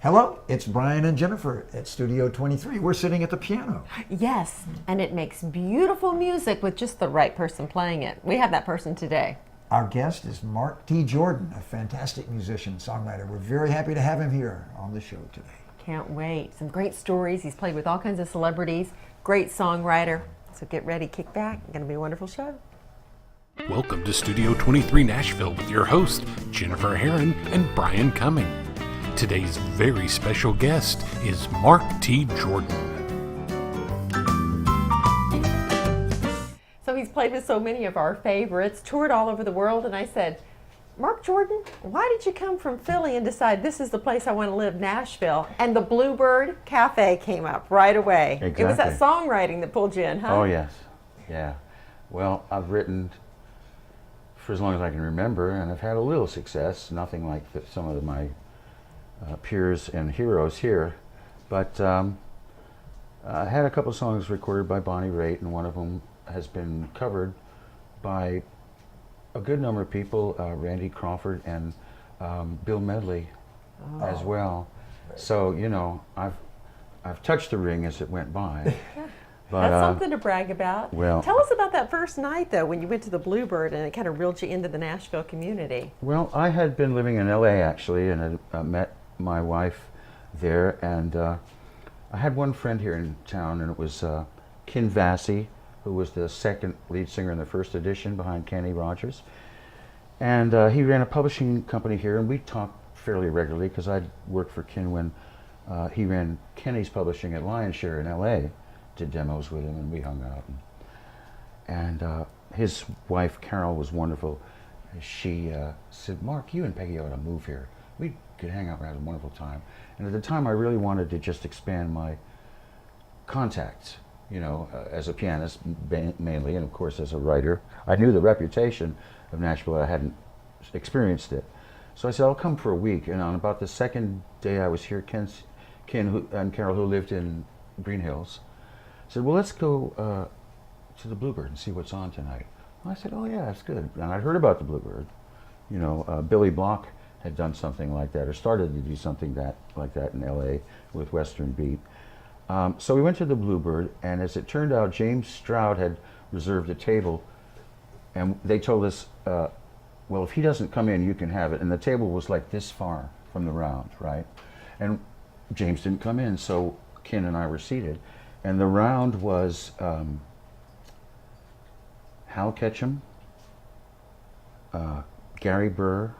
Hello, it's Brian and Jennifer at Studio 23. We're sitting at the piano. Yes, and it makes beautiful music with just the right person playing it. We have that person today. Our guest is Mark T. Jordan, a fantastic musician, songwriter. We're very happy to have him here on the show today. Can't wait. Some great stories. He's played with all kinds of celebrities. Great songwriter. So get ready, kick back. It's going to be a wonderful show. Welcome to Studio 23 Nashville with your hosts, Jennifer Herron and Brian Cumming. Today's very special guest is Mark T. Jordan. So he's played with so many of our favorites, toured all over the world, and I said, Mark Jordan, why did you come from Philly and decide this is the place I want to live, Nashville? And the Bluebird Cafe came up right away. Exactly. It was that songwriting that pulled you in, huh? Oh, yes. Yeah. Well, I've written for as long as I can remember, and I've had a little success, nothing like some of my peers and heroes here. But I had a couple of songs recorded by Bonnie Raitt, and one of them has been covered by a good number of people, Randy Crawford and Bill Medley as well. So, you know, I've touched the ring as it went by. But, that's something to brag about. Well, tell us about that first night, though, when you went to the Bluebird and it kind of reeled you into the Nashville community. Well, I had been living in LA actually, and had met my wife there, and I had one friend here in town, and it was Ken Vassy, who was the second lead singer in the first edition behind Kenny Rogers. And he ran a publishing company here, and we talked fairly regularly because I'd worked for Ken when he ran Kenny's publishing at Lion Share in LA, did demos with him, and we hung out. And his wife, Carol, was wonderful. She said, Mark, you and Peggy ought to move here. We could hang out and have a wonderful time. And at the time, I really wanted to just expand my contacts, you know, as a pianist mainly, and of course as a writer. I knew the reputation of Nashville, I hadn't experienced it. So I said, I'll come for a week. And on about the second day I was here, Ken and Carol, who lived in Green Hills, said, well, let's go to the Bluebird and see what's on tonight. I said, oh yeah, that's good. And I'd heard about the Bluebird. You know, Billy Block had done something like that, or started to do something like that in LA with Western Beat. So we went to the Bluebird, and as it turned out, James Stroud had reserved a table, and they told us, well, if he doesn't come in, you can have it. And the table was like this far from the round, right? And James didn't come in, so Ken and I were seated. And the round was Hal Ketchum, Gary Burr,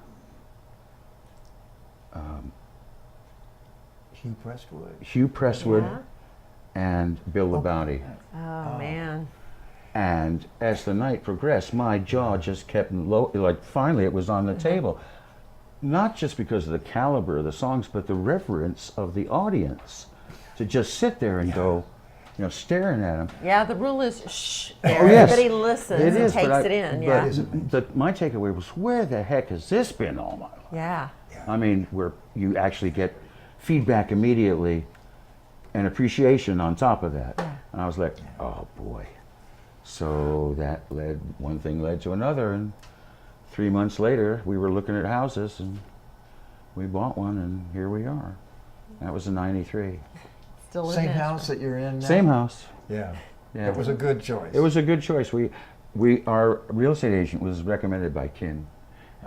Hugh Presswood, Yeah. and Bill LaBounty. Oh, man. And as the night progressed, my jaw just kept low. Like finally, it was on the table, not just because of the caliber of the songs, but the reverence of the audience to just sit there and go, you know, staring at them. Yeah, the rule is shh. Oh, yes. Everybody listens It and is, takes but it in. Yeah. my takeaway was, where the heck has this been all my life? Yeah. I mean, where you actually get feedback immediately and appreciation on top of that. Yeah. And I was like, oh boy. So one thing led to another, and 3 months later, we were looking at houses, and we bought one, and here we are. That was in '93. Still in Same Nashville. house that you're in now? Same house. Yeah. Yeah. It was a good choice. It was a good choice. Our real estate agent was recommended by Ken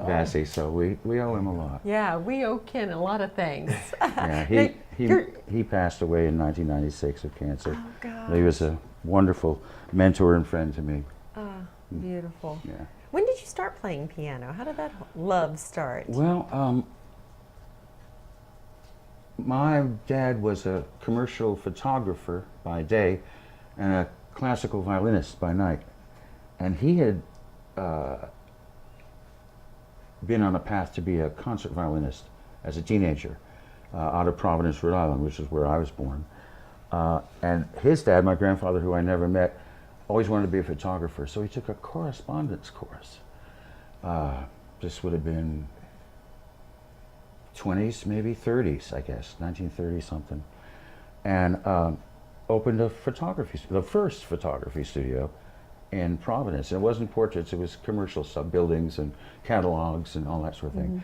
Vassy, so we owe him a lot. Yeah, we owe Ken a lot of things. Yeah, he passed away in 1996 of cancer. Oh, God. He was a wonderful mentor and friend to me. Oh, beautiful. Yeah. When did you start playing piano? How did that love start? Well, my dad was a commercial photographer by day and a classical violinist by night. And he had been on a path to be a concert violinist as a teenager out of Providence, Rhode Island, which is where I was born. And his dad, my grandfather, who I never met, always wanted to be a photographer, so he took a correspondence course. This would have been 20s, maybe 30s, I guess, 1930 something, and opened the first photography studio in Providence. It wasn't portraits, it was commercial buildings and catalogs and all that sort of thing.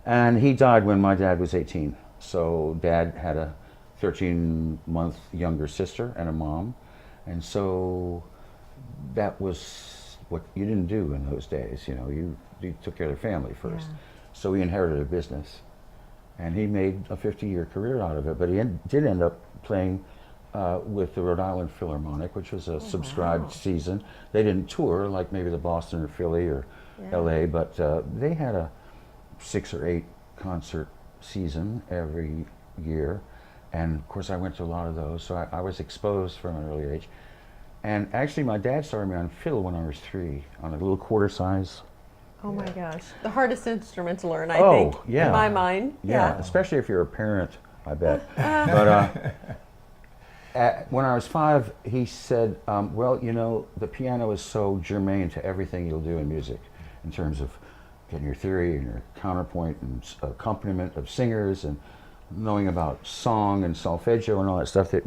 And he died when my dad was 18. So Dad had a 13-month younger sister and a mom, and so that was what you didn't do in those days. You took care of their family first. Yeah. So he inherited a business, and he made a 50-year career out of it. But he did end up playing with the Rhode Island Philharmonic, which was a subscribed season. They didn't tour like maybe the Boston or Philly or LA, but they had a 6 or 8 concert season every year. And of course I went to a lot of those, so I was exposed from an early age. And actually my dad started me on fiddle when I was 3, on a little quarter size. Oh my gosh, the hardest instrument to learn, I Oh, think, yeah. in my mind. Yeah, especially if you're a parent, I bet. But when I was 5, he said, well, the piano is so germane to everything you'll do in music, in terms of getting your theory and your counterpoint and accompaniment of singers and knowing about song and solfeggio and all that stuff. That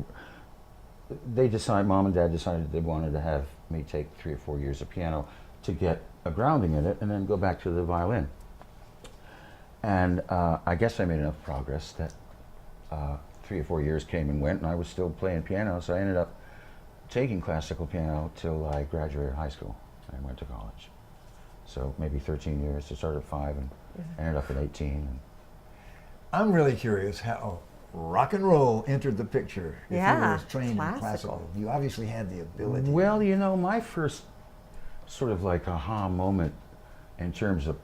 Mom and Dad decided they wanted to have me take 3 or 4 years of piano to get a grounding in it and then go back to the violin. And I guess I made enough progress that 3 or 4 years came and went, and I was still playing piano, so I ended up taking classical piano till I graduated high school and went to college. So maybe 13 years. I started at 5 and ended up at 18. And I'm really curious how rock and roll entered the picture. If you Yeah, were trained classical. in classical, you obviously had the ability. well, my first sort of like aha moment in terms of,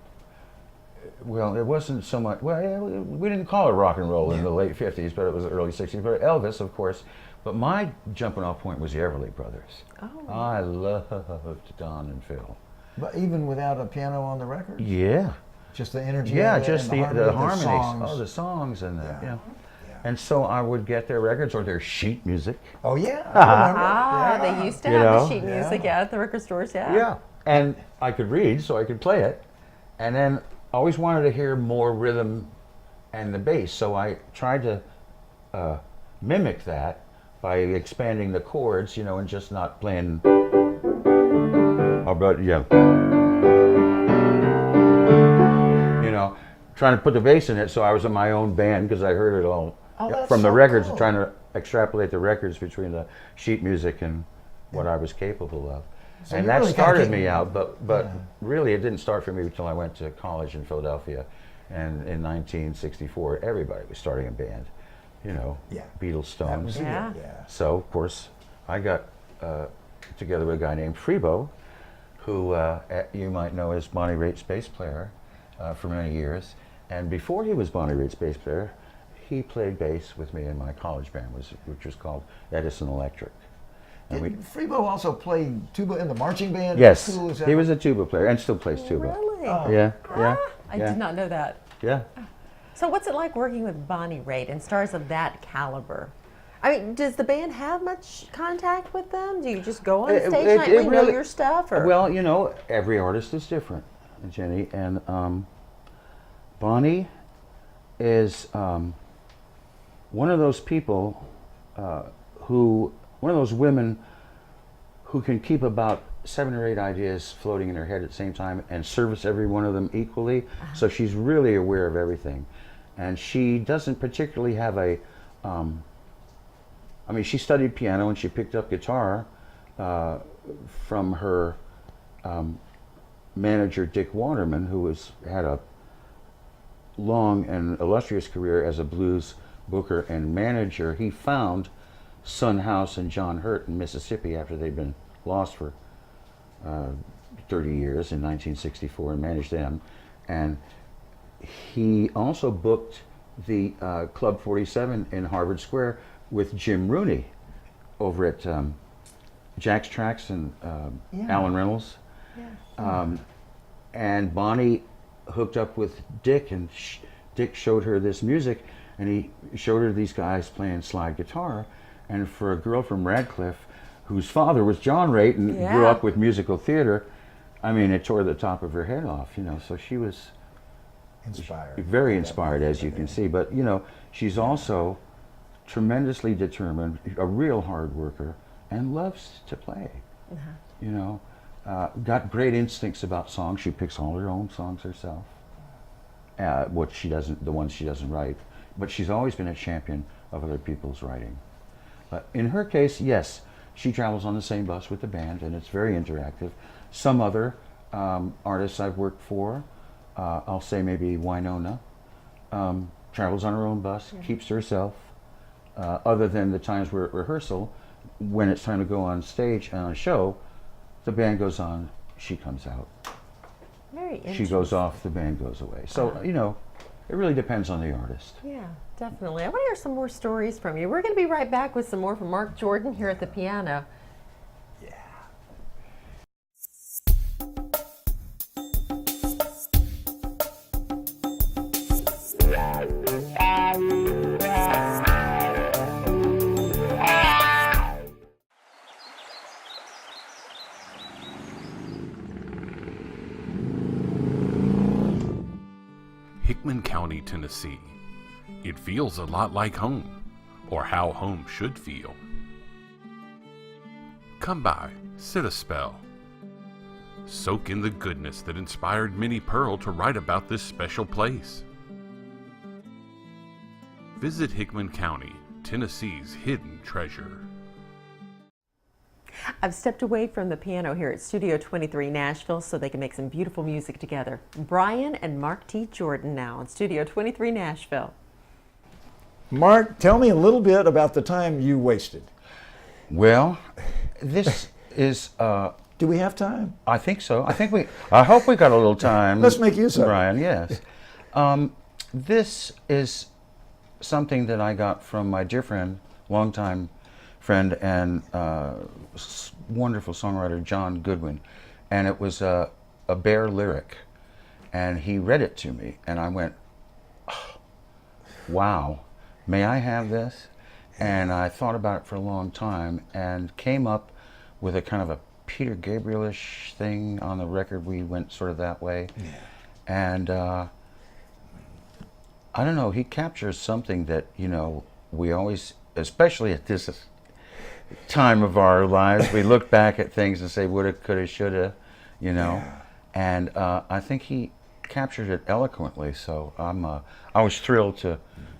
well, it wasn't so much, we didn't call it rock and roll in the late 50s, but it was the early 60s. But Elvis, of course. But my jumping off point was the Everly Brothers. Oh. I loved Don and Phil. But even without a piano on the record? Yeah. Just the energy Yeah, of it just and the harmony, harmonies. songs. The songs and Yeah. yeah. Yeah. And so I would get their records or their sheet music. Oh yeah, I remember. Ah, Yeah. they used to You have know? the sheet music at the record stores, Yeah. And I could read, so I could play it. And then I always wanted to hear more rhythm and the bass, so I tried to mimic that by expanding the chords, and just not playing. But yeah. Trying to put the bass in it, so I was in my own band because I heard it all that's from the so records, cool. trying to extrapolate the records between the sheet music and what I was capable of. So And you that really kinda started came- me out, but really it didn't start for me until I went to college in Philadelphia. And in 1964, everybody was starting a band, Yeah. Beatles, That Stones. was it, Yeah. yeah. So, of course, I got together with a guy named Freebo, who you might know as Bonnie Raitt's bass player for many years. And before he was Bonnie Raitt's bass player, he played bass with me in my college band, which was called Edison Electric. And Did Freebo also play tuba in the marching band? yes, Too, is that he was a tuba player and still plays tuba. Really? Oh. Yeah, yeah, I yeah, did not know that. yeah. So what's it like working with Bonnie Raitt and stars of that caliber? I mean, does the band have much contact with them? Do you just go on It- stage it- night it and know really- your stuff? Or? Well, every artist is different, Jenny, and Bonnie is one of those people one of those women who can keep about 7 or 8 ideas floating in her head at the same time and service every one of them equally. So she's really aware of everything. And she doesn't particularly have she studied piano and she picked up guitar from her manager, Dick Waterman, who had a long and illustrious career as a blues booker and manager. He found Son House and John Hurt in Mississippi after they'd been lost for 30 years in 1964 and managed them. And he also booked the Club 47 in Harvard Square with Jim Rooney over at Jack's Tracks and Alan Reynolds. And Bonnie hooked up with Dick, and Dick showed her this music, and he showed her these guys playing slide guitar. And for a girl from Radcliffe, whose father was John Raitt and grew up with musical theater, it tore the top of her head off, So she was Inspired. very inspired, as you can see. But, she's also tremendously determined, a real hard worker, and loves to play. Got great instincts about songs. She picks all her own songs herself. The ones she doesn't write, but she's always been a champion of other people's writing. In her case, yes, she travels on the same bus with the band, and it's very interactive. Some other artists I've worked for, I'll say maybe Winona, travels on her own bus, keeps to herself, other than the times we're at rehearsal. When it's time to go on stage and on a show, the band goes on, she comes out. Very interesting. She goes off, the band goes away. So, you know, it really depends on the artist. Yeah, definitely. I want to hear some more stories from you. We're going to be right back with some more from Mark Jordan here at the piano. Hickman County, Tennessee. It feels a lot like home, or how home should feel. Come by, sit a spell. Soak in the goodness that inspired Minnie Pearl to write about this special place. Visit Hickman County, Tennessee's hidden treasure. I've stepped away from the piano here at Studio 23 Nashville so they can make some beautiful music together. Brian and Mark T. Jordan now in Studio 23 Nashville. Mark, tell me a little bit about the time you wasted. Well, this is... Do we have time? I think so. I hope we got a little time. Let's make use of it. Brian, yes. This is something that I got from my dear friend, longtime friend and wonderful songwriter John Goodwin, and it was a Bear lyric, and he read it to me, and I went, oh, wow, may I have this? And I thought about it for a long time and came up with a kind of a Peter Gabriel-ish thing on the record. We went sort of that way. Yeah. And I don't know, he captures something that, you know, we always, especially at this time of our lives, we look back at things and say woulda, coulda, shoulda, you know. Yeah. And I think he captured it eloquently, so I was thrilled to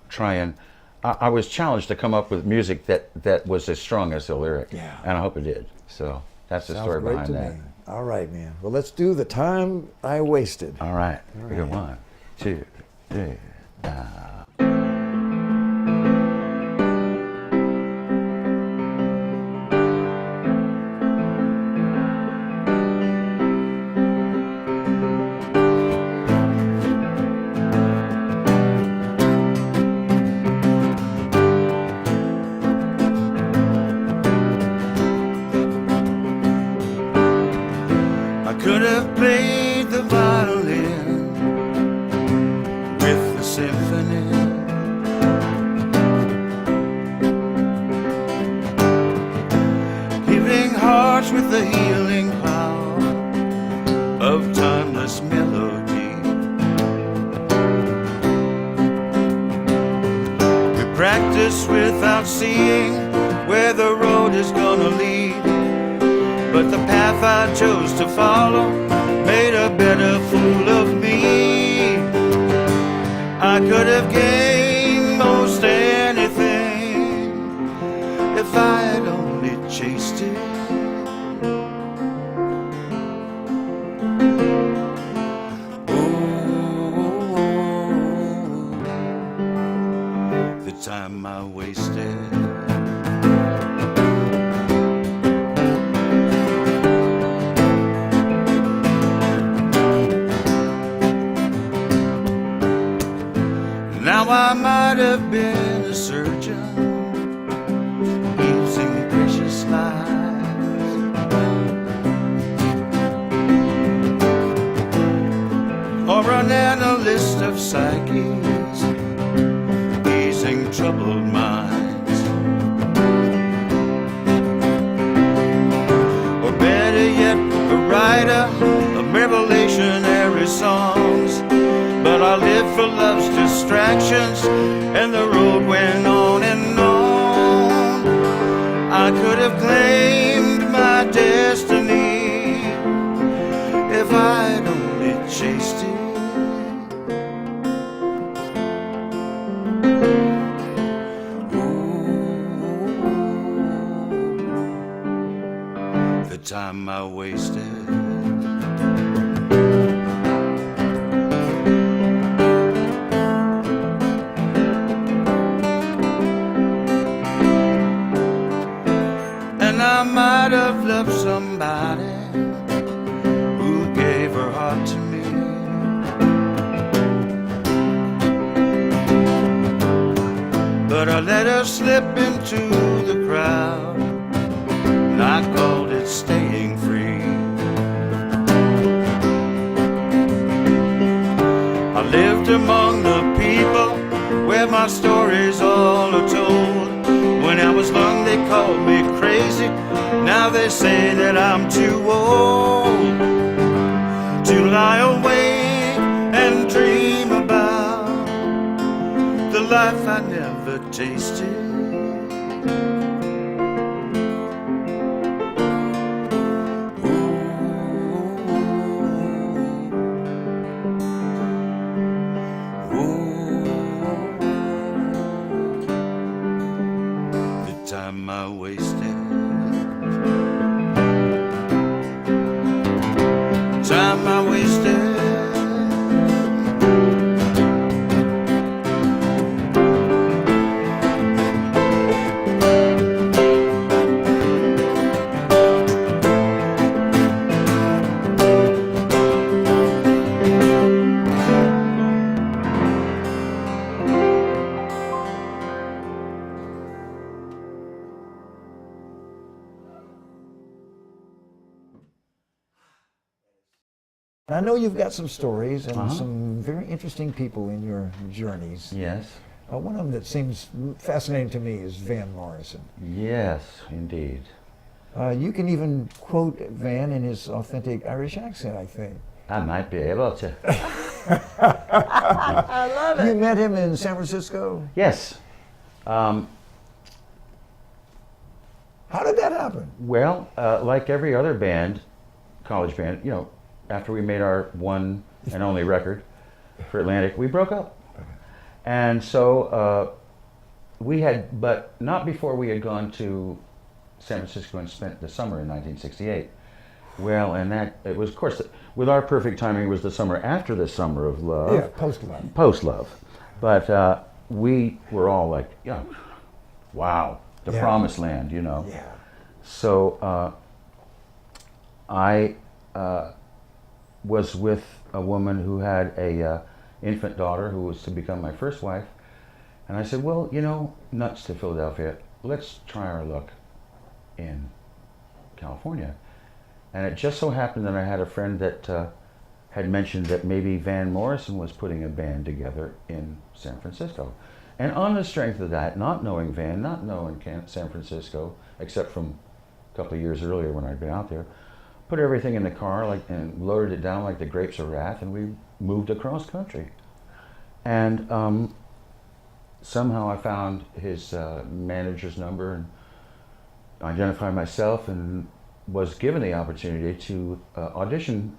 try and, I was challenged to come up with music that was as strong as the lyric, Yeah. and I hope it did. So that's the Sounds story great behind to that. me. All right, man. Well, let's do The Time I Wasted. All right, All we got right. 1, 2, 3. I could have played the violin with the symphony. Healing hearts with the healing power of timeless melody. We practice without seeing where the road is gonna lead. But the path I chose to follow made a better fool of me. I could have gained most anything if I had only chased it. Oh, the time I wasted. Now I might have been a surgeon, using precious lives, or an analyst of psyches, easing troubled minds, or better yet, a writer of revelationary songs. But I lived for love's distractions, and the road went on and on. I could have claimed my destiny if I'd only chased it. time I wasted. And I might have loved somebody who gave her heart to me. But I let her slip into the crowd, and I called it staying free. I lived among the people where my stories all are told. When I was young they called me crazy, now they say that I'm too old to lie awake and dream about the life I never tasted. Time I wasted. Time I wasted. I know you've got some stories and some very interesting people in your journeys. Yes. One of them that seems fascinating to me is Van Morrison. Yes, indeed. You can even quote Van in his authentic Irish accent, I think. I might be able to. I love You it. met him in San Francisco? Yes. How did that happen? Well, like every other band, college band, you know, after we made our one and only record for Atlantic, we broke up. And so we had, but not before we had gone to San Francisco and spent the summer in 1968. Well, and that, it was, of course, with our perfect timing, it was the summer after the summer of love. Yeah, post-love. Post-love. But we were all like, yeah, wow, the Yeah. promised land, you know. Yeah. So I was with a woman who had a infant daughter who was to become my first wife. And I said, well, you know, nuts to Philadelphia, let's try our luck in California. And it just so happened that I had a friend that had mentioned that maybe Van Morrison was putting a band together in San Francisco. And on the strength of that, not knowing Van, not knowing San Francisco, except from a couple of years earlier when I'd been out there, put everything in the car and loaded it down like the grapes of wrath, and we moved across country. And somehow I found his manager's number and identified myself and was given the opportunity to audition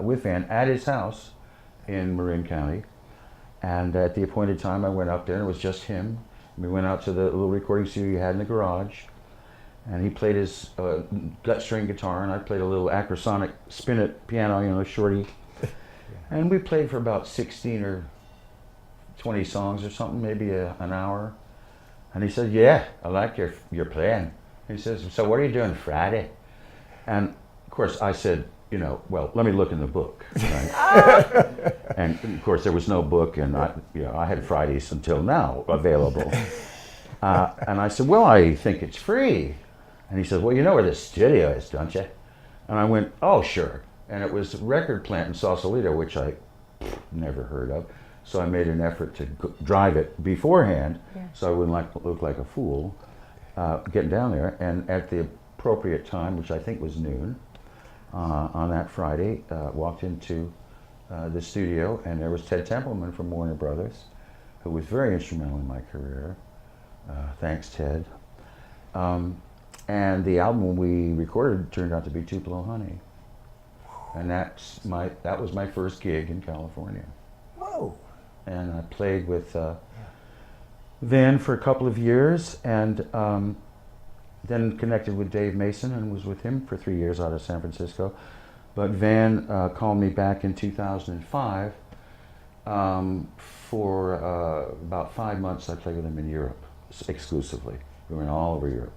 with Van at his house in Marin County. And at the appointed time I went up there and it was just him. We went out to the little recording studio he had in the garage. And he played his gut string guitar, and I played a little acrosonic spin-it piano, you know, shorty. And we played for about 16 or 20 songs or something, maybe an hour. And he said, yeah, I like your playing. He says, so what are you doing Friday? And of course I said, you know, well, let me look in the book. Right? And of course there was no book, and I had Fridays until now available. And I said, well, I think it's free. And he said, well, you know where the studio is, don't you? And I went, oh, sure. And it was a record plant in Sausalito, which I never heard of. So I made an effort to drive it beforehand, so I wouldn't look like a fool getting down there. And at the appropriate time, which I think was noon, on that Friday, walked into the studio, and there was Ted Templeman from Warner Brothers, who was very instrumental in my career. Thanks, Ted. And the album we recorded turned out to be Tupelo Honey. And that was my first gig in California. Whoa. And I played with Van for a couple of years, and then connected with Dave Mason and was with him for 3 years out of San Francisco. But Van called me back in 2005 for about 5 months. I played with him in Europe exclusively. We went all over Europe.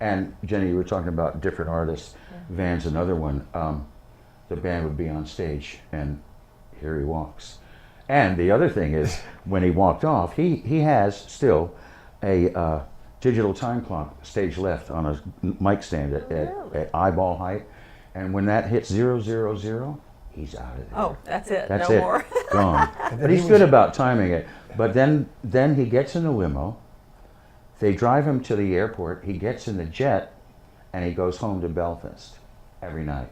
And Jenny, you were talking about different artists. Van's another one. The band would be on stage, and here he walks. And the other thing is, when he walked off, he has still a digital time clock stage left on a mic stand at eyeball height. And when that hits 000, he's out of there. Oh, that's it. That's no it. more. Gone. But he's good about timing it. But then he gets in the limo. They drive him to the airport. He gets in the jet, and he goes home to Belfast every night.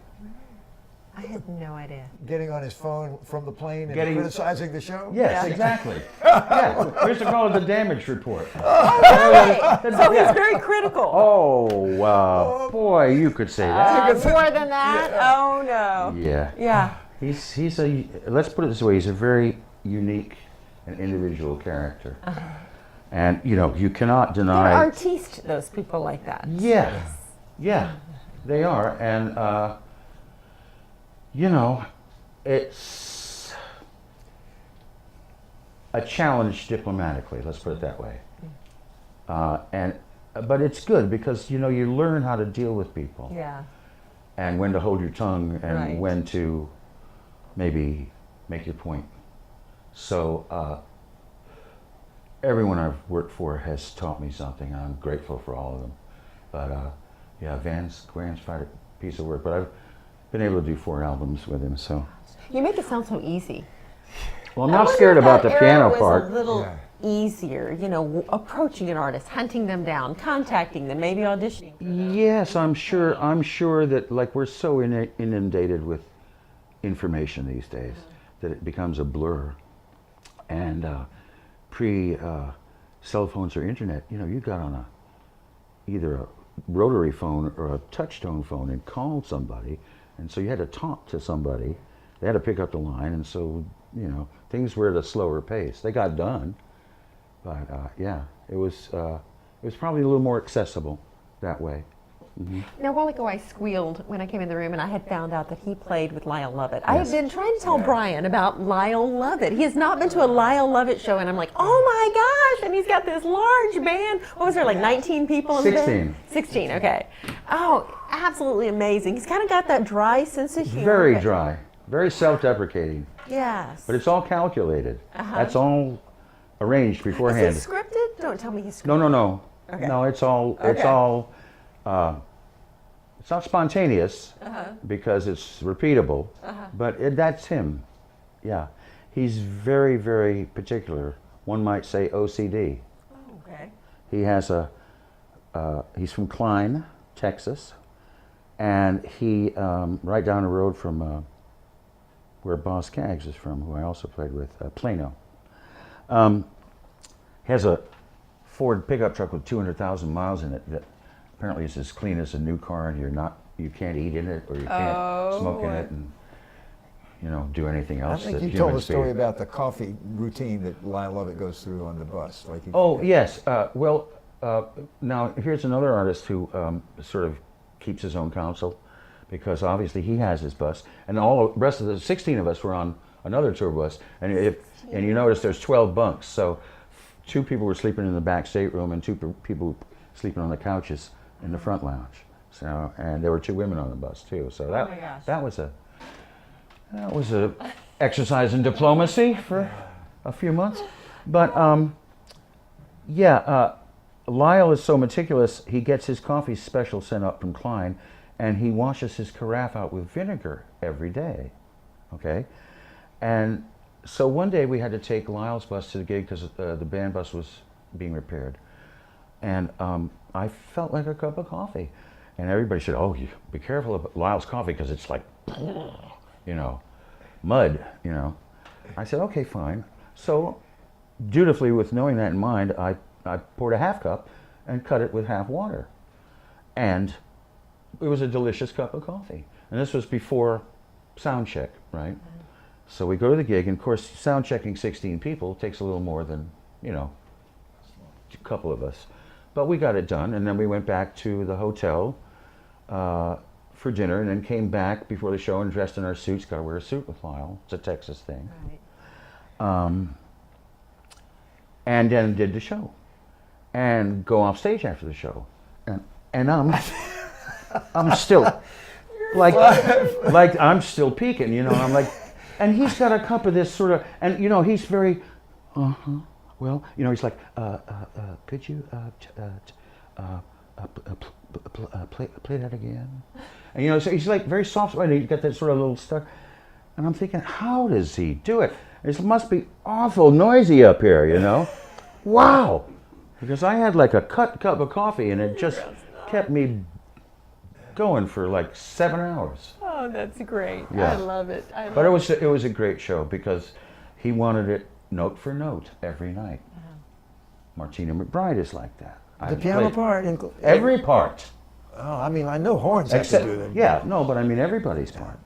I had no idea. Getting on his phone from the plane and Getting- criticizing the show? Yes, exactly. Yeah, we used to call it the damage report. So he's very critical. Oh, boy, you could say that. More than that? Oh no. Yeah. Yeah. He's a, let's put it this way, he's a very unique and individual character. And, you know, you cannot They're deny... artistes, those people like that. Yeah, yeah, they are. And, you know, it's a challenge diplomatically, let's put it that way. But it's good because, you know, you learn how to deal with people. Yeah. And when to hold your tongue and Right. when to maybe make your point. So everyone I've worked for has taught me something, and I'm grateful for all of them. But yeah, Van's quite a piece of work, but I've been able to do 4 albums with him, so. You make it sound so easy. Well, I'm not scared about the piano part. A little Yeah. easier, you know, approaching an artist, hunting them down, contacting them, maybe auditioning. Yes, I'm sure that, like, we're so inundated with information these days that it becomes a blur. And pre cell phones or internet, you know, you got on either a rotary phone or a touch-tone phone and called somebody, and so you had to talk to somebody. They had to pick up the line, and so, you know, things were at a slower pace. They got done, but yeah, it was probably a little more accessible that way. Now, a while ago, I squealed when I came in the room and I had found out that he played with Lyle Lovett. I have been trying to tell Brian about Lyle Lovett. He has not been to a Lyle Lovett show, and I'm like, oh my gosh, and he's got this large band. What was there, like 19 people in the band? 16, okay. Oh, absolutely amazing. He's kind of got that dry sense of humor. Very but- dry, very self-deprecating, Yes. but it's all calculated. That's all arranged beforehand. Is it scripted? Don't tell me he's scripted. No. Okay. No, it's all it's not spontaneous because it's repeatable, but that's him. Yeah, he's very, very particular. One might say OCD. Oh, okay. He has he's from Klein, Texas, and he right down the road from where Boss Kaggs is from, who I also played with, Plano. Has a Ford pickup truck with 200,000 miles in it that apparently is as clean as a new car, and you can't eat in it or you can't smoke in it and, you know, do anything I else. think that you told a humans story do. about the coffee routine that Lyle Lovett goes through on the bus. Like Oh, yes. Well, now here's another artist who sort of keeps his own counsel, because obviously he has his bus, and all the rest of the 16 of us were on another tour bus, and you notice there's 12 bunks, so 2 people were sleeping in the back stateroom and 2 people sleeping on the couches in the front lounge. So, and there were 2 women on the bus too. So my gosh. that was a exercise in diplomacy for a few months. But Lyle is so meticulous. He gets his coffee special sent up from Klein, and he washes his carafe out with vinegar every day. Okay, and so one day we had to take Lyle's bus to the gig because the band bus was being repaired, and I felt like a cup of coffee, and everybody said, "Oh, you be careful of Lyle's coffee because it's like, you know, mud." You know, I said, "Okay, fine." So, dutifully, with knowing that in mind, I poured a half cup and cut it with half water, and it was a delicious cup of coffee. And this was before sound check, right? So we go to the gig, and of course, sound checking 16 people takes a little more than, you know, a couple of us. but we got it done, and then we went back to the hotel for dinner, and then came back before the show and dressed in our suits. Got to wear a suit a while. It's a Texas thing. Right. And then did the show, and go off stage after the show, and I'm still like I'm still peeking, you know. I'm like, and he's got a cup of this sort of, and you know, he's very, well, you know, he's like, could you play that again? And you know, so he's like very soft, and he's got that sort of little stuff, and I'm thinking, how does he do it? It must be awful noisy up here, you know. Wow, because I had like a cut cup of coffee, and it just kept me going for like 7 hours. Oh, that's great. Yeah. I love it. But it was a great show because he wanted it note for note every night. Martina McBride is like that. The piano part? Every part. Oh, I mean, I know horns have to do them. Yeah, no, but I mean everybody's part.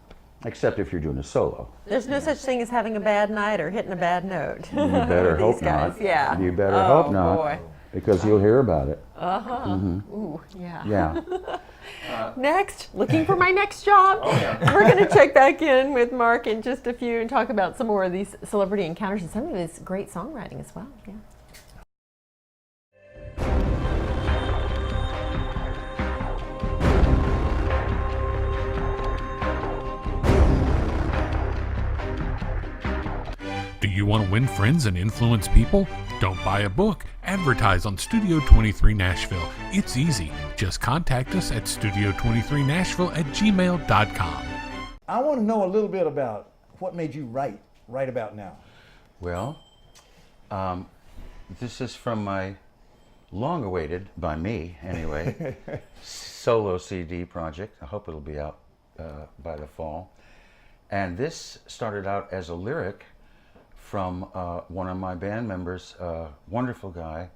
Except if you're doing a solo. There's no such thing as having a bad night or hitting a bad note. You better These hope guys, not. Yeah. You better hope not. Boy. Because you'll hear about it. Ooh, yeah. Yeah. Next, looking for my next job. We're going to check back in with Mark in just a few and talk about some more of these celebrity encounters and some of his great songwriting as well. Yeah. Do you want to win friends and influence people? Don't buy a book. Advertise on Studio 23 Nashville. It's easy. Just contact us at studio23nashville@gmail.com. I want to know a little bit about what made you write about now. Well, this is from my long-awaited, by me anyway, solo CD project. I hope it'll be out by the fall. And this started out as a lyric from one of my band members, wonderful guy.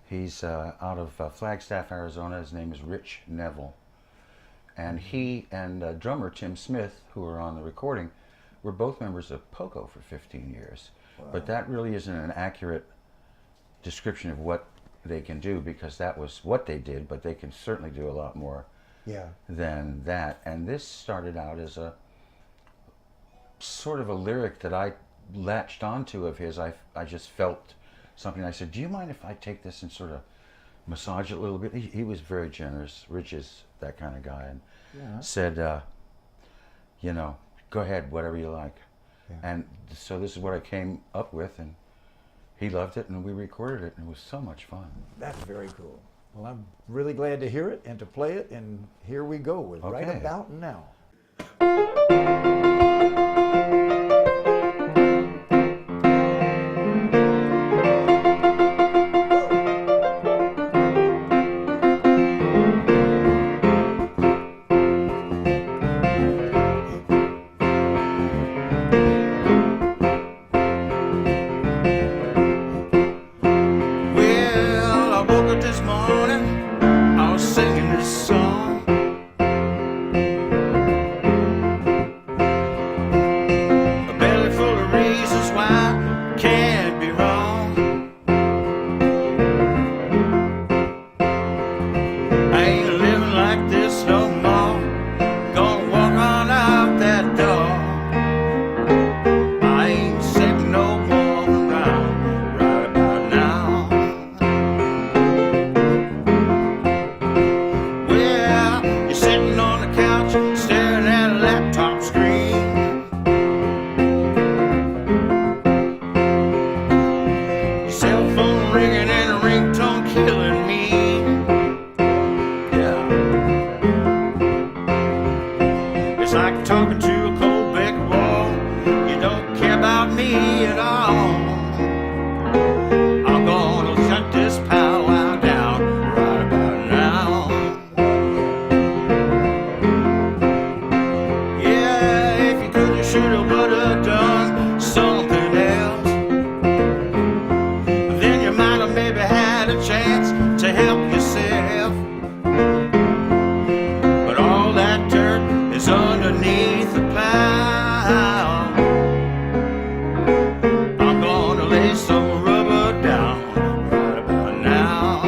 He's out of Flagstaff, Arizona. His name is Rich Neville. And he and drummer Tim Smith, who are on the recording, were both members of Poco for 15 years. Wow. But that really isn't an accurate description of what they can do, because that was what they did, but they can certainly do a lot more than that. And this started out as a sort of a lyric that I latched onto of his. I just felt something. I said, do you mind if I take this and sort of massage it a little bit? He was very generous. Rich is that kind of guy, and said, you know, go ahead, whatever you like. And so this is what I came up with, and he loved it, and we recorded it, and it was so much fun. That's very cool. Well, I'm really glad to hear it and to play it, and here we go with Right About Now. I'm gonna lay some rubber down right about now.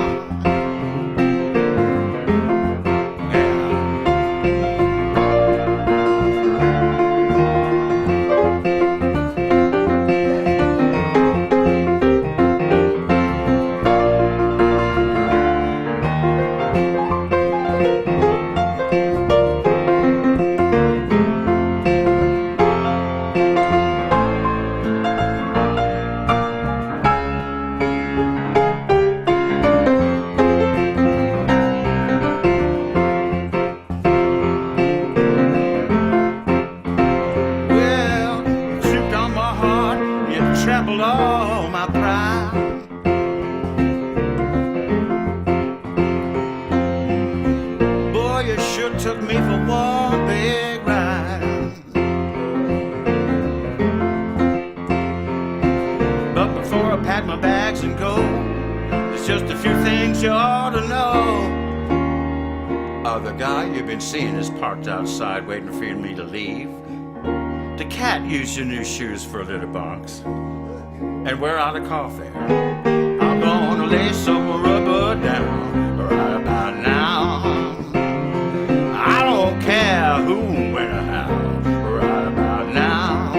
few things you ought to know. The guy you've been seeing is parked outside waiting for me to leave. The cat used your new shoes for a litter box. And we're out of coffee. I'm gonna lay some rubber down right about now. I don't care who, when, or how, right about now.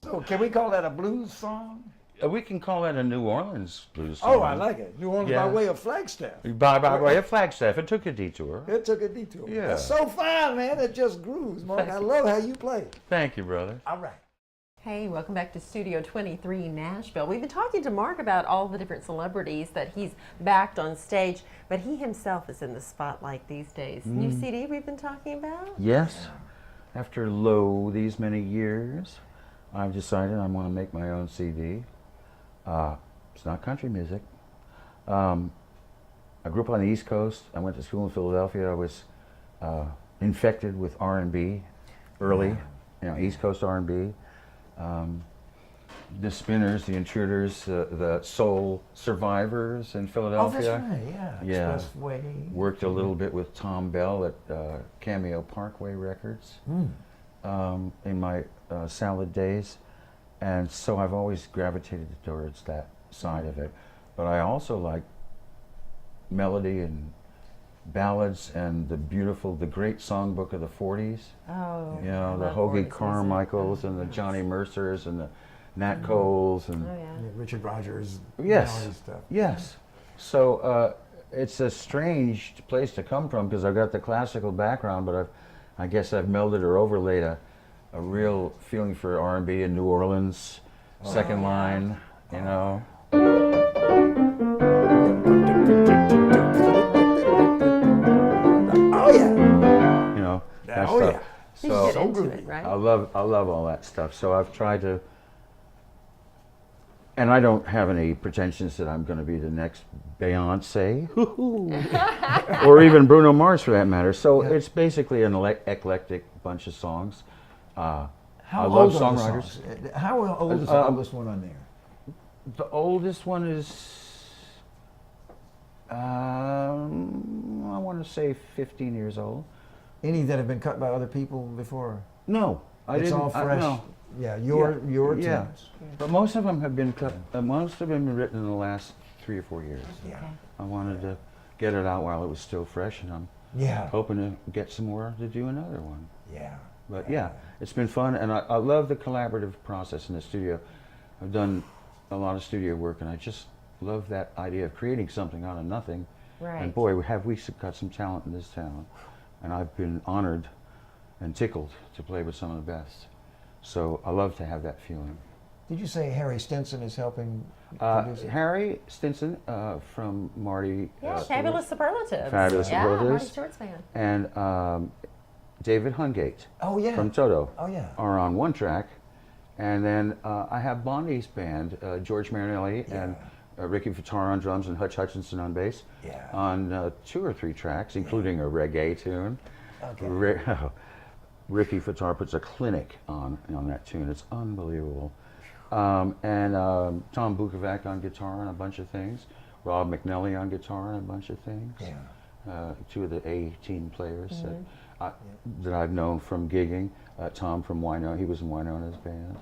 So can we call that a blues song? We can call that a New Orleans blues song. Oh, I like it. New Orleans Yeah. by way of Flagstaff. By way of Flagstaff. It took a detour. It took a detour. Yeah. That's so fine, man. It just grooves, Mark. I love how you play. Thank you, brother. All right. Hey, welcome back to Studio 23 Nashville. We've been talking to Mark about all the different celebrities that he's backed on stage, but he himself is in the spotlight these days. New CD we've been talking about? Yes. After these many years, I've decided I want to make my own CD. It's not country music. I grew up on the East Coast. I went to school in Philadelphia. I was infected with R&B early, East Coast R&B. The Spinners, the Intruders, the Soul Survivors in Philadelphia. Oh, that's right. Yeah. Yeah. Expressway. Worked a little bit with Tom Bell at Cameo Parkway Records in my salad days. And so I've always gravitated towards that side of it. But I also like melody and ballads and the great songbook of the 40s. Oh, You know, I the love Hoagie 40s music. Carmichaels and the Johnny Mercers and the Nat Coles and Oh, Yeah, yeah. Richard Rogers. Yes. And all this stuff. yes. So it's a strange place to come from because I've got the classical background, but I guess I've melded or overlaid a real feeling for R&B in New Orleans, second line, you know. Oh, yeah. You know, that Oh, stuff. yeah. You So should get into groovy. it, right? I love all that stuff. So I've tried to, and I don't have any pretensions that I'm going to be the next Beyonce, or even Bruno Mars for that matter. So it's basically an eclectic bunch of songs. How I love old are the songwriters. songs? How old is the oldest one on there? The oldest one is, I want to say 15 years old. Any that have been cut by other people before? No, I It's didn't. all fresh. No. Yeah, your Yeah. tunes. But most of them have been cut. Most of them been written in the last 3 or 4 years. Yeah. I wanted to get it out while it was still fresh, and I'm Yeah. hoping to get some more to do another one. Yeah. But yeah, it's been fun, and I love the collaborative process in the studio. I've done a lot of studio work, and I just love that idea of creating something out of nothing. Right. And boy, have we got some talent in this town. And I've been honored and tickled to play with some of the best. So I love to have that feeling. Did you say Harry Stinson is helping produce it? Harry Stinson from Marty. Yeah, Fabulous Superlatives. Fabulous yeah, Superlatives. Marty Stewart's fan. And David Hungate Oh, yeah. from Toto Oh, yeah. are on one track. And then I have Bonnie's band, George Marinelli and Ricky Fattar on drums and Hutch Hutchinson on bass, Yeah. on 2 or 3 tracks, including a reggae tune. Okay. Ricky Fattar puts a clinic on that tune. It's unbelievable. And Tom Bukovac on guitar and a bunch of things. Rob McNelly on guitar and a bunch of things. Yeah. 2 of the A-team players that I've known from gigging. Tom from Wino, he was in Winona's band.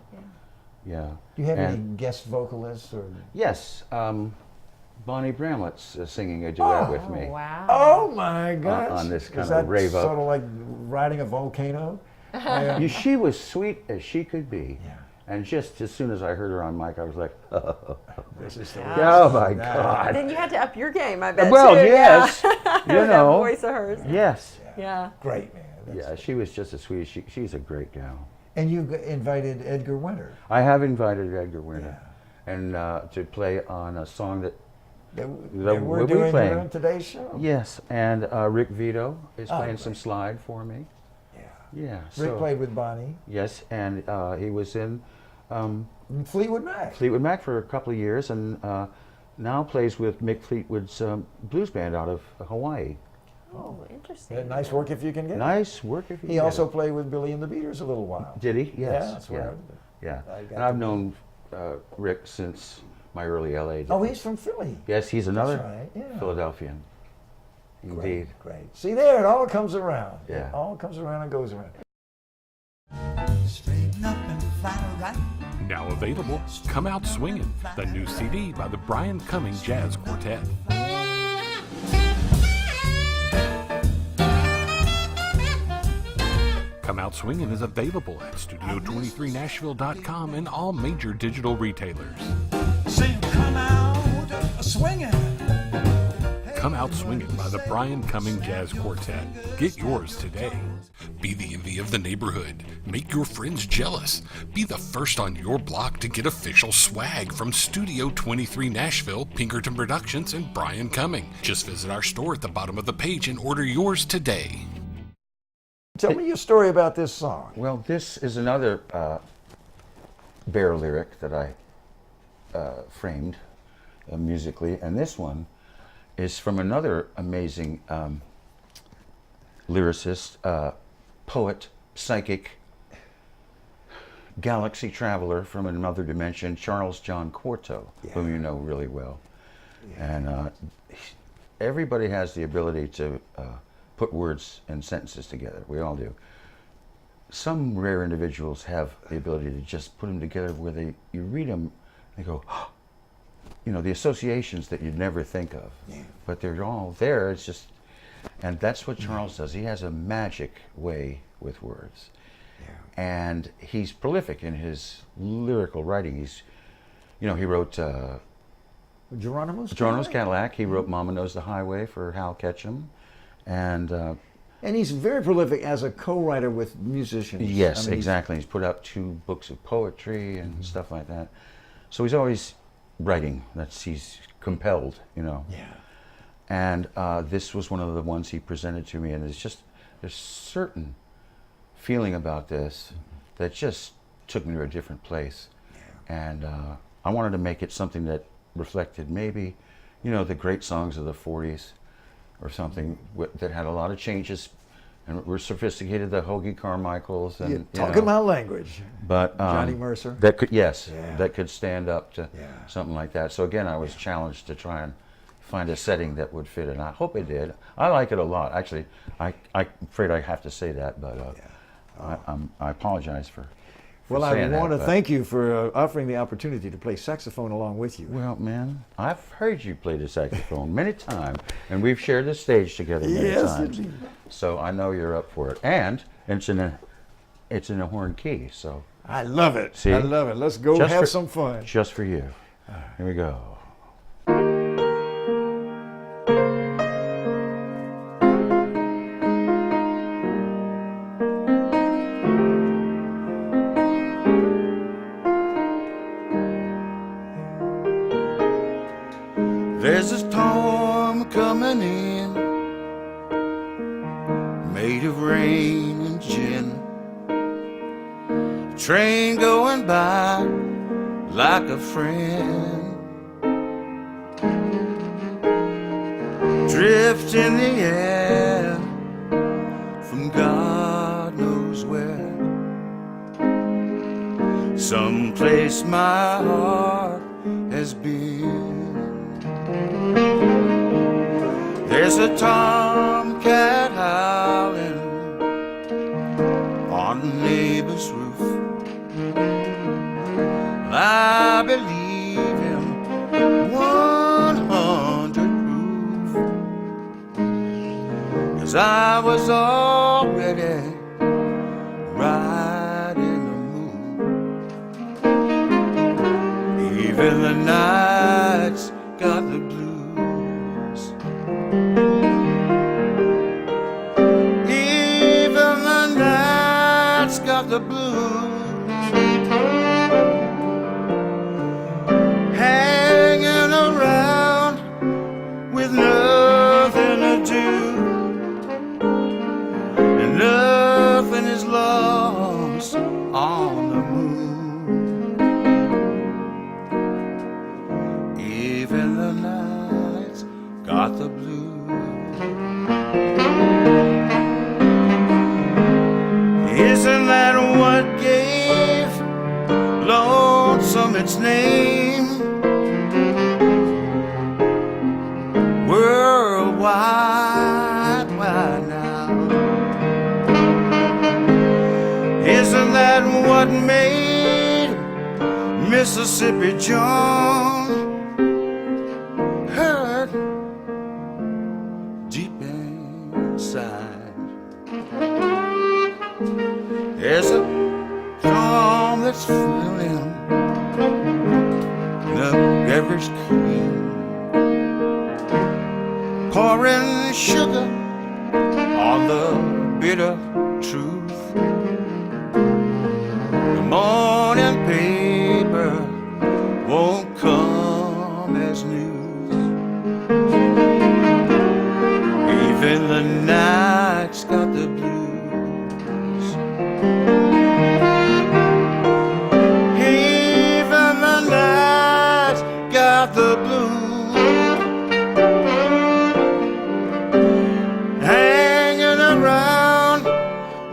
Yeah. Do you have any And- guest vocalists or? Yes, Bonnie Bramlett's singing a duet with me. Oh, wow. Oh my gosh! on this kind Is of that rave up. sort of like riding a volcano? She was sweet as she could be. Yeah. And just as soon as I heard her on mic, I was like, This is the oh my God. Then you had to up your game, I bet. Well, too. yes, Yeah. you That know. voice of hers. Yes. Yeah. great man. Yeah, she was just as sweet. She's a great gal. And you invited Edgar Winter. I have invited Edgar Winter and to play on a song that That we're we're doing playing. here on today's show. yes, and Rick Vito is playing some slide for me. Yeah. Yeah. Rick played with Bonnie. Yes, and he was in Fleetwood Mac. Fleetwood Mac for a couple of years, and now plays with Mick Fleetwood's blues band out of Hawaii. Oh, interesting. Yeah, nice work if you can get it. Nice work if you He get also it. played with Billy and the Beaters a little while. Did he? Yes. Yeah, that's where Yeah. I got And I've to known Rick since my early LA days. Oh, he's from Philly. Yes, he's another right, yeah. Philadelphian. Indeed. Great. See there, it all comes around. Yeah. It all comes around and goes around. Straighten up and find right. Now available, Come Out Swingin', the new CD by the Brian Cumming Jazz Quartet. Come Out Swingin' is available at Studio23Nashville.com and all major digital retailers. Sing, come out swinging. Come Out Swingin' by the Brian Cumming Jazz Quartet. Get yours today. Be the envy of the neighborhood. Make your friends jealous. Be the first on your block to get official swag from Studio 23 Nashville, Pinkerton Productions, and Brian Cumming. Just visit our store at the bottom of the page and order yours today. Tell me your story about this song. Well, this is another Bear lyric that I framed musically, and this one is from another amazing lyricist, poet, psychic, galaxy traveler from another dimension, Charles John Quarto, whom you know really well. And everybody has the ability to put words and sentences together. We all do. Some rare individuals have the ability to just put them together where you read them, they go, oh, you know, the associations that you'd never think of. But they're all there. It's just, and that's what Charles does. He has a magic way with words. And he's prolific in his lyrical writing. He's, you know, he wrote Geronimo's Cadillac. He wrote Mama Knows the Highway for Hal Ketchum. And he's very prolific as a co-writer with musicians. yes, I mean, exactly. He's put out 2 books of poetry and stuff like that. So he's always writing. He's compelled, you know. Yeah. And this was one of the ones he presented to me, and it's just, there's certain feeling about this that just took me to a different place. And I wanted to make it something that reflected maybe, you know, the great songs of the 40s or something that had a lot of changes and were sophisticated, the Hoagie Carmichaels and You're talking my language. but Johnny Mercer. that could Yeah. that could stand up to something like that. So again, I was challenged to try and find a setting that would fit, and I hope it did. I like it a lot. Actually, I'm afraid I have to say that, but I apologize for Well, I saying want to that, but- thank you for offering the opportunity to play saxophone along with you. Well, man, I've heard you play the saxophone many times, and we've shared the stage together many Yes, times. indeed. So I know you're up for it, and it's in a horn key. So I love it. See? I love it. Let's go Just have for- some fun. just for you. Here we go. There's a storm coming in, made of rain and gin. Train going by like a friend. Drift in the air from God knows where. Someplace my heart has been. There's a tomcat howling on the neighbor's roof. I believe him 100 proof, 'cause I was already right in the mood. Even the nights got the blues. Even the nights got the blues. Hanging around with nothing to do, and nothing is lost on the moon. Even the nights got the blues. Isn't that what gave Lonesome its name? Worldwide, wide now. Isn't that what made Mississippi John hurt deep inside? There's a storm that's filling the beverage can, pouring sugar on the bitter truth. The morning paper won't come as news. Even the night's got the blues. Even the night's got the blues. Hanging around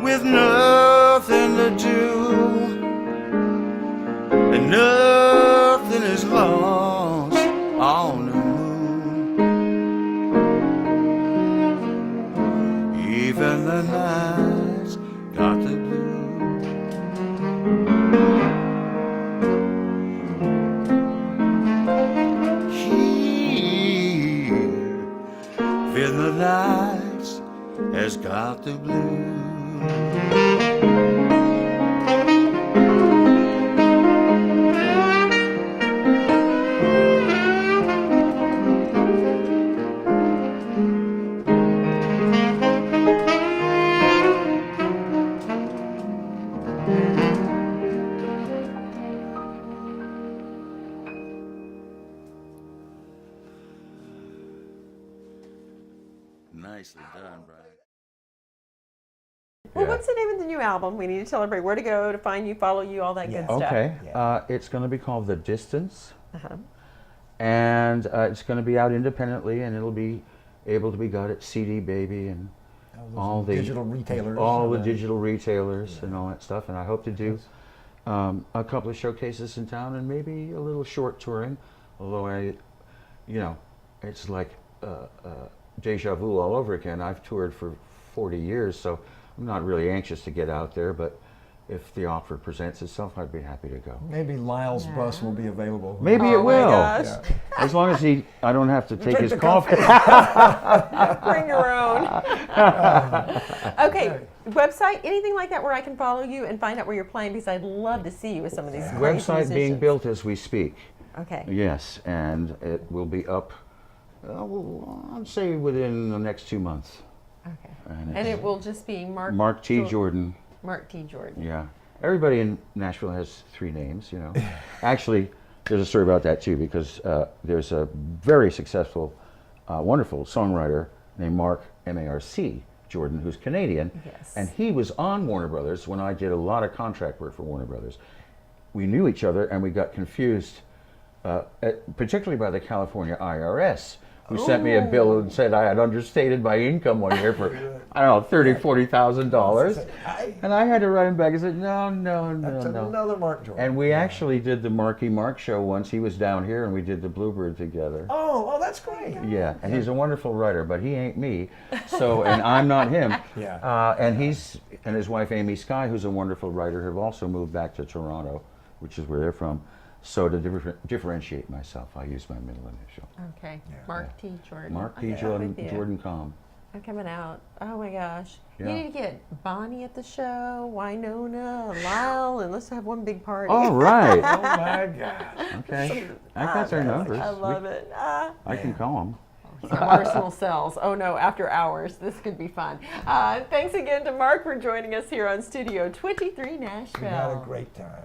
with nothing to do, and nothing is lost on the moon. Even the night's got the blues. Even the nights has got the blues. Nicely done, Brian. Well, Yeah. what's the name of the new album? We need to tell everybody where to go to find you, follow you, all that good stuff. Okay, Yeah. it's going to be called The Distance, Uh-huh. and it's going to be out independently, and it'll be able to be got at CD Baby and all the digital retailers. all the digital retailers and all that stuff. And I hope to do a couple of showcases in town and maybe a little short touring. Although it's like deja vu all over again. I've toured for 40 years, so I'm not really anxious to get out there. But if the offer presents itself, I'd be happy to go. Maybe Lyle's bus will be available. Maybe it Oh my will. gosh. Yeah. As long as I don't have to take his coffee. Bring your own. Okay, website, anything like that where I can follow you and find out where you're playing, because I'd love to see you with some of these great Website being musicians. built as we speak. Okay. Yes, and it will be up, I'd say within the next 2 months. Okay. And And it's it will just be Mark T. Jordan. Mark T. Jordan. Yeah. Everybody in Nashville has 3 names, Actually, there's a story about that too, because there's a very successful, wonderful songwriter named Mark, M-A-R-C, Jordan, who's Canadian. Yes. And he was on Warner Brothers when I did a lot of contract work for Warner Brothers. We knew each other and we got confused, particularly by the California IRS, who sent me a bill and said I had understated my income one year for, I don't know, $40,000. And I had to write him back and say, no. That's another Mark Jordan. And we actually did the Marky Mark show once. He was down here and we did the Bluebird together. Oh, that's great. Yeah, and he's a wonderful writer, but he ain't me. So, and I'm not him. Yeah. And his wife Amy Sky, who's a wonderful writer, have also moved back to Toronto, which is where they're from. So to differentiate myself, I use my middle initial. Okay. Mark T. Jordan. Mark T. I'm Jordan, with you. Jordan Com. I'm coming out. Oh my gosh. Yeah. You need to get Bonnie at the show, Winona, Lyle, and let's have one big party. All right. Oh my God. Okay. I got their numbers. I love it. I can call them. Some arsenal cells. Oh no, after hours. This could be fun. Thanks again to Mark for joining us here on Studio 23 Nashville. We had a great time.